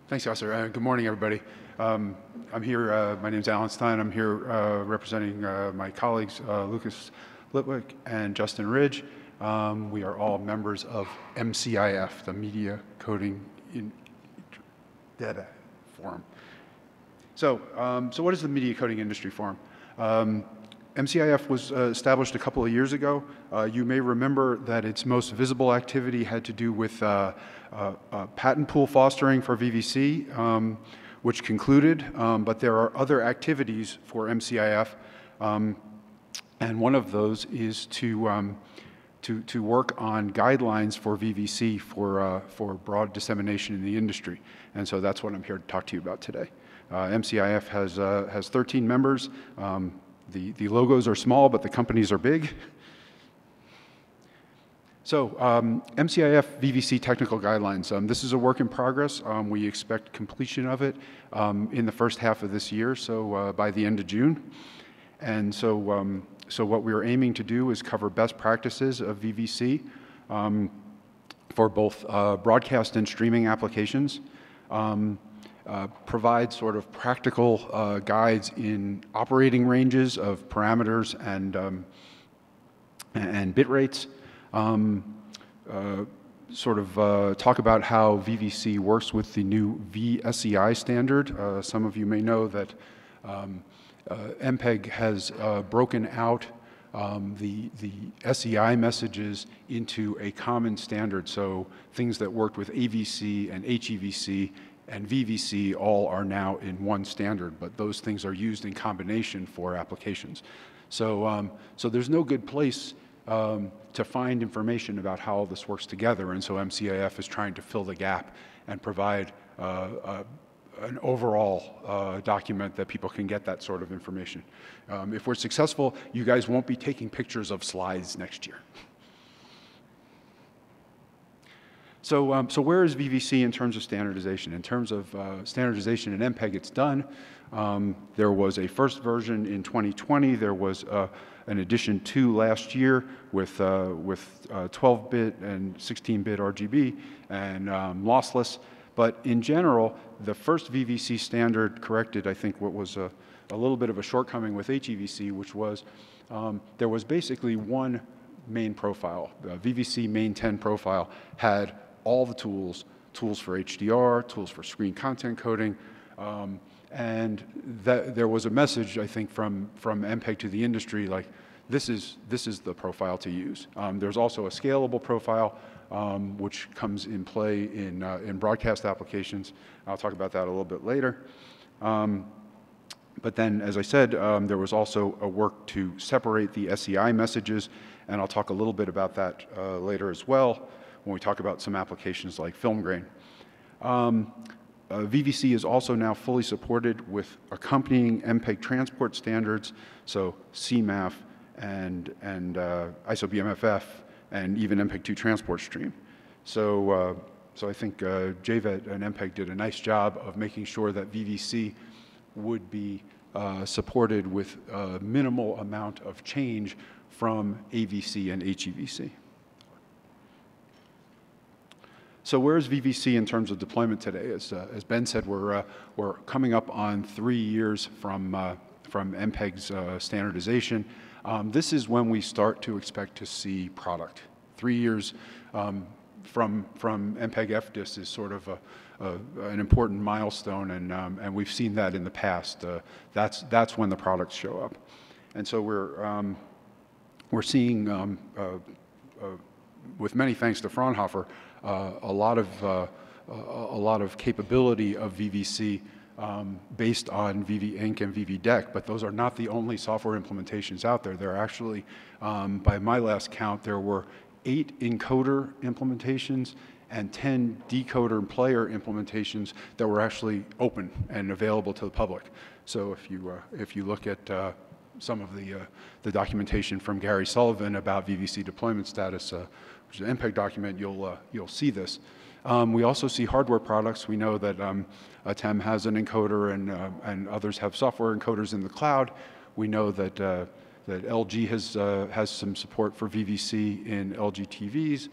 Thanks, Yasser. Good morning, everybody. I'm here, my name's Alan Stein. I'm here representing my colleagues, Lucas Litwick and Justin Ridge. We are all members of MCIF, the Media Coding Data Forum. So what is the Media Coding Industry Forum? MCIF was established a couple of years ago. You may remember that its most visible activity had to do with patent pool fostering for VVC, which concluded, but there are other activities for MCIF, and one of those is to work on guidelines for VVC for broad dissemination in the industry. And so that's what I'm here to talk to you about today. MCIF has 13 members. The logos are small, but the companies are big. So MCIF VVC technical guidelines. This is a work in progress. We expect completion of it in the first half of this year, so by the end of June. And so what we're aiming to do is cover best practices of VVC for both broadcast and streaming applications. Provide sort of practical guides in operating ranges of parameters and bit rates. Talk about how VVC works with the new VSEI standard. Some of you may know that MPEG has broken out the SEI messages into a common standard. So things that worked with AVC and HEVC and VVC all are now in one standard, but those things are used in combination for applications. So there's no good place to find information about how all this works together, and so MCIF is trying to fill the gap and provide an overall document that people can get that sort of information. If we're successful, you guys won't be taking pictures of slides next year. So where is VVC in terms of standardization? In terms of standardization in MPEG, it's done. There was a first version in 2020. There was an edition 2 last year with 12-bit and 16-bit RGB and lossless. But in general, the first VVC standard corrected, I think, what was a little bit of a shortcoming with HEVC, which was there was basically one main profile. The VVC main 10 profile had all the tools for HDR, tools for screen content coding, and there was a message, I think, from MPEG to the industry, like, this is the profile to use. There's also a scalable profile, which comes in play in broadcast applications. I'll talk about that a little bit later. But then, as I said, there was also a work to separate the SEI messages, and I'll talk a little bit about that later as well when we talk about some applications like film grain. VVC is also now fully supported with accompanying MPEG transport standards, so CMAF and ISO-BMFF and even MPEG-2 transport stream. So I think JVET and MPEG did a nice job of making sure that VVC would be supported with a minimal amount of change from AVC and HEVC. So where is VVC in terms of deployment today? As Ben said, we're coming up on 3 years from MPEG's standardization. This is when we start to expect to see product. 3 years from MPEG FDIS is sort of an important milestone, and we've seen that in the past. That's when the products show up, and so we're seeing, with many thanks to Fraunhofer, a lot of capability of VVC based on VV-Inc and VV-DEC, but those are not the only software implementations out there. There are actually, by my last count, there were 8 encoder implementations and 10 decoder and player implementations that were actually open and available to the public. So if you look at some of the documentation from Gary Sullivan about VVC deployment status, which is an MPEG document, you'll see this. We also see hardware products. We know that ATEM has an encoder, and others have software encoders in the cloud. We know that that LG has some support for VVC in LG TVs.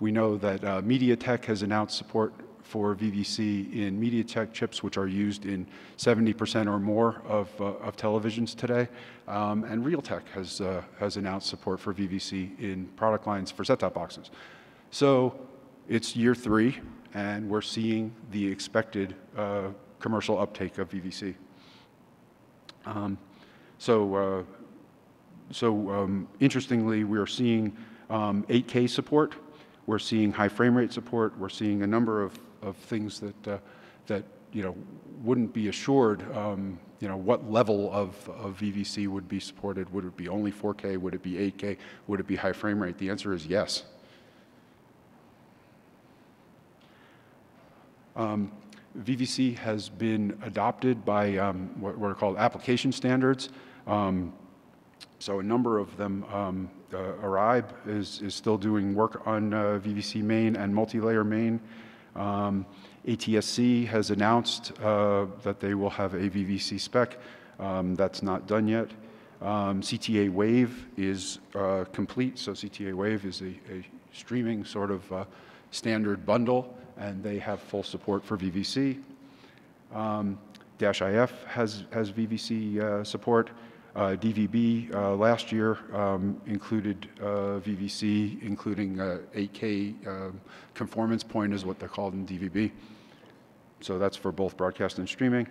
We know that MediaTek has announced support for VVC in MediaTek chips, which are used in 70% or more of televisions today. And Realtek has announced support for VVC in product lines for set-top boxes. So it's year 3, and we're seeing the expected commercial uptake of VVC. Interestingly, we are seeing 8K support. We're seeing high frame rate support. We're seeing a number of things that wouldn't be assured. What level of VVC would be supported? Would it be only 4K? Would it be 8K? Would it be high frame rate? The answer is yes. VVC has been adopted by what are called application standards. So a number of them, Aribe is still doing work on VVC main and multi-layer main. ATSC has announced that they will have a VVC spec. That's not done yet. CTA Wave is complete. So CTA Wave is a streaming sort of standard bundle, and they have full support for VVC. -IF has VVC support. DVB last year included VVC, including 8K conformance point is what they're called in DVB. So that's for both broadcast and streaming.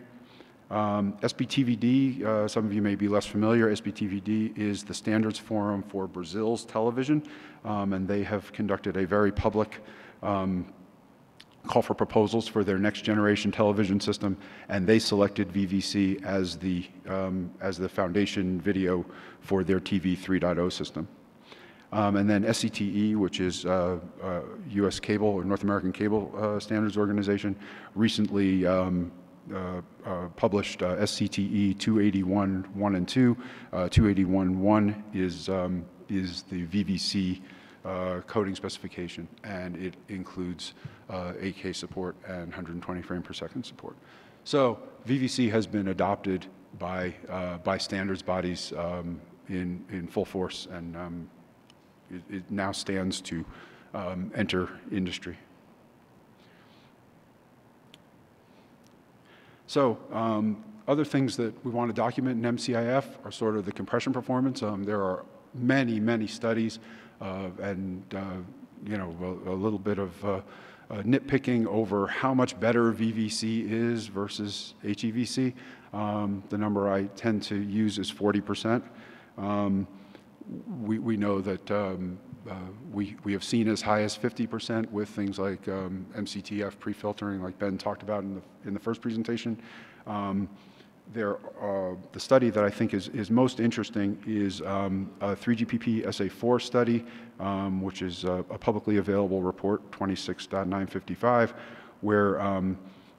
SBTVD, some of you may be less familiar. SBTVD is the standards forum for Brazil's television, and they have conducted a very public call for proposals for their next generation television system, and they selected VVC as the foundation video for their TV 3.0 system. And then SCTE, which is U.S. Cable or North American Cable Standards Organization, recently published SCTE 281.1 and 2. 281.1 is the VVC coding specification, and it includes 8K support and 120 frame per second support. So VVC has been adopted by standards bodies in full force, and it now stands to enter industry. So other things that we want to document in MCIF are sort of the compression performance. There are many, many studies and a little bit of nitpicking over how much better VVC is versus HEVC. The number I tend to use is 40%. We know that we have seen as high as 50% with things like MCTF pre-filtering, like Ben talked about in the first presentation. The study that I think is most interesting is a 3GPP SA4 study, which is a publicly available report, 26.955, where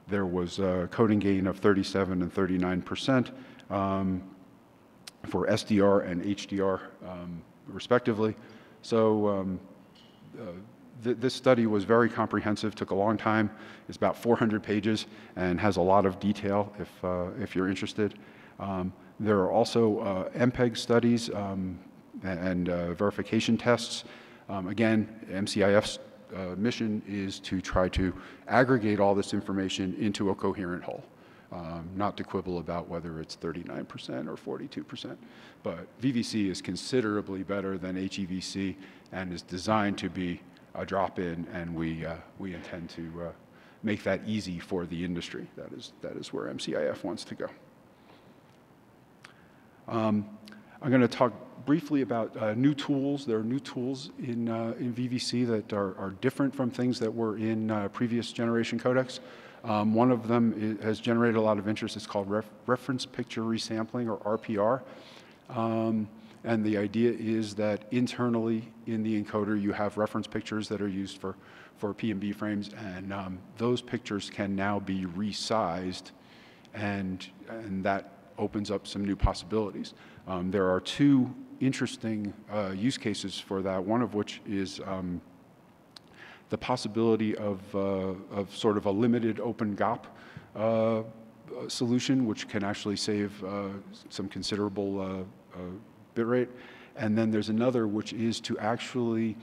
there was a coding gain of 37 and 39% for SDR and HDR, respectively. So this study was very comprehensive, took a long time. It's about 400 pages and has a lot of detail if you're interested. There are also MPEG studies and verification tests. Again, MCIF's mission is to try to aggregate all this information into a coherent whole, not to quibble about whether it's 39% or 42%. But VVC is considerably better than HEVC and is designed to be a drop-in, and we intend to make that easy for the industry. That is where MCIF wants to go. I'm going to talk briefly about new tools. There are new tools in VVC that are different from things that were in previous generation codecs. One of them has generated a lot of interest. It's called reference picture resampling, or RPR. And the idea is that internally in the encoder, you have reference pictures that are used for PMB frames, and those pictures can now be resized, and that opens up some new possibilities. There are two interesting use cases for that, one of which is the possibility of sort of a limited open GOP solution, which can actually save some considerable bit rate. And then there's another, which is to actually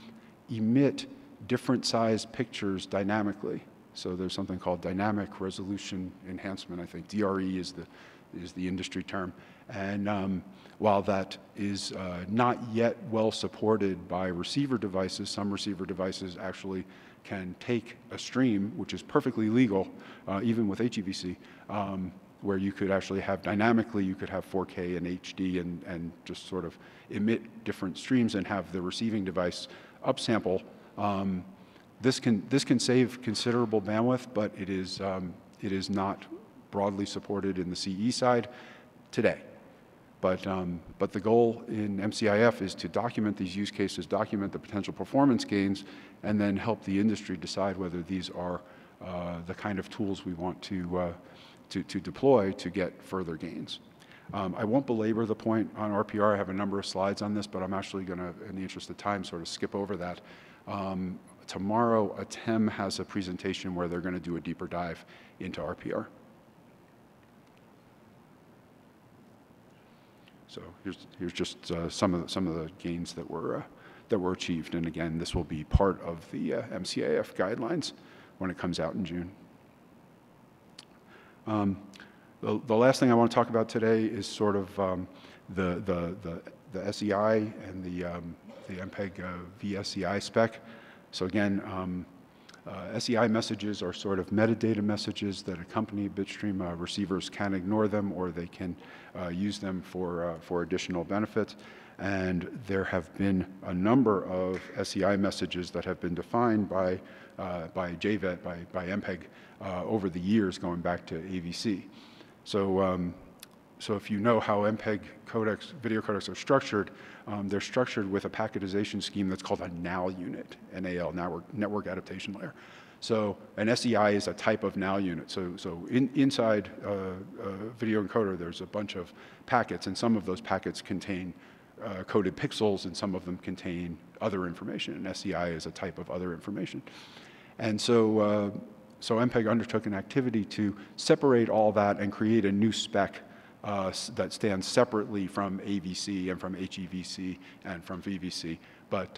emit different sized pictures dynamically. So there's something called dynamic resolution enhancement. I think DRE is the industry term. And while that is not yet well supported by receiver devices, some receiver devices actually can take a stream, which is perfectly legal, even with HEVC, where you could actually have dynamically, you could have 4K and HD and just sort of emit different streams and have the receiving device upsample. This can save considerable bandwidth, but it is not broadly supported in the CE side today. But the goal in MCIF is to document these use cases, document the potential performance gains, and then help the industry decide whether these are the kind of tools we want to deploy to get further gains. I won't belabor the point on RPR. I have a number of slides on this, but I'm actually going to, in the interest of time, sort of skip over that. Tomorrow, ATEM has a presentation where they're going to do a deeper dive into RPR. So here's just some of the gains that were achieved, and again, this will be part of the MCIF guidelines when it comes out in June. The last thing I want to talk about today is sort of the SEI and the MPEG VSEI spec. So again, SEI messages are sort of metadata messages that accompany bitstream. Receivers can ignore them, or they can use them for additional benefits. And there have been a number of SEI messages that have been defined by JVET, by MPEG, over the years, going back to AVC. So if you know how MPEG codecs, video codecs are structured, they're structured with a packetization scheme that's called a NAL unit, NAL, Network Adaptation Layer. So an SEI is a type of NAL unit. So inside a video encoder, there's a bunch of packets, and some of those packets contain coded pixels, and some of them contain other information. An SEI is a type of other information. And so MPEG undertook an activity to separate all that and create a new spec that stands separately from AVC and from HEVC and from VVC, but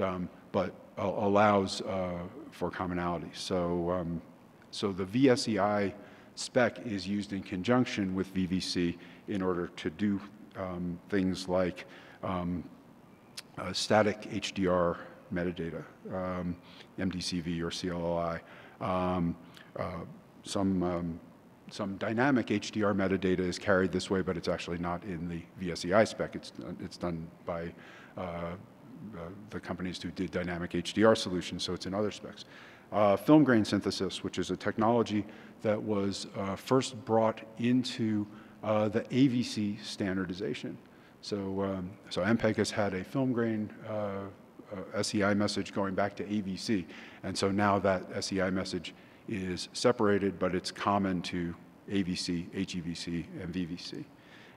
allows for commonality. So the VSEI spec is used in conjunction with VVC in order to do things like static HDR metadata, MDCV or CLLI, some dynamic HDR metadata is carried this way, but it's actually not in the VSEI spec. It's done by the companies who did dynamic HDR solutions, so it's in other specs. Film grain synthesis, which is a technology that was first brought into the AVC standardization. So MPEG has had a film grain SEI message going back to AVC, and so now that SEI message is separated, but it's common to AVC, HEVC, and VVC.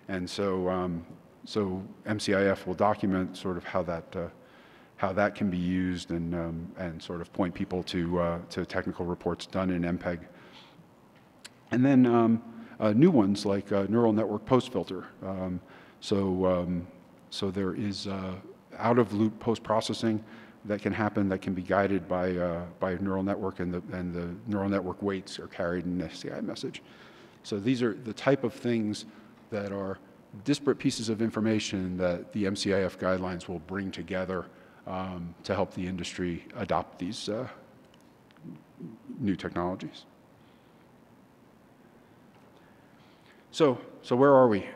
And so MCIF will document sort of how that can be used and sort of point people to technical reports done in MPEG. And then new ones like neural network post-filter. So there is out-of-loop post-processing that can happen, that can be guided by neural network, and the neural network weights are carried in an SEI message. So these are the type of things that are disparate pieces of information that the MCIF guidelines will bring together to help the industry adopt these new technologies. So where are we?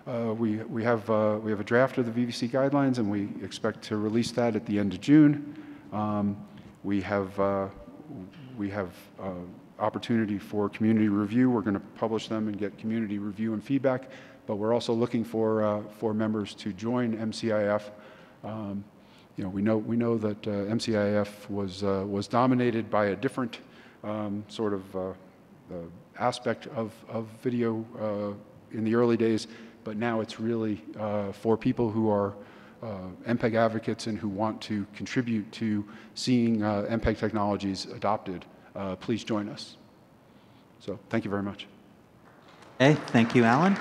We have a draft of the VVC guidelines, and we expect to release that at the end of June. We have opportunity for community review. We're going to publish them and get community review and feedback, but we're also looking for members to join MCIF. We know that MCIF was dominated by a different sort of aspect of video in the early days, but now it's really for people who are MPEG advocates and who want to contribute to seeing MPEG technologies adopted. Please join us. So thank you very much. Okay, thank you, Alan.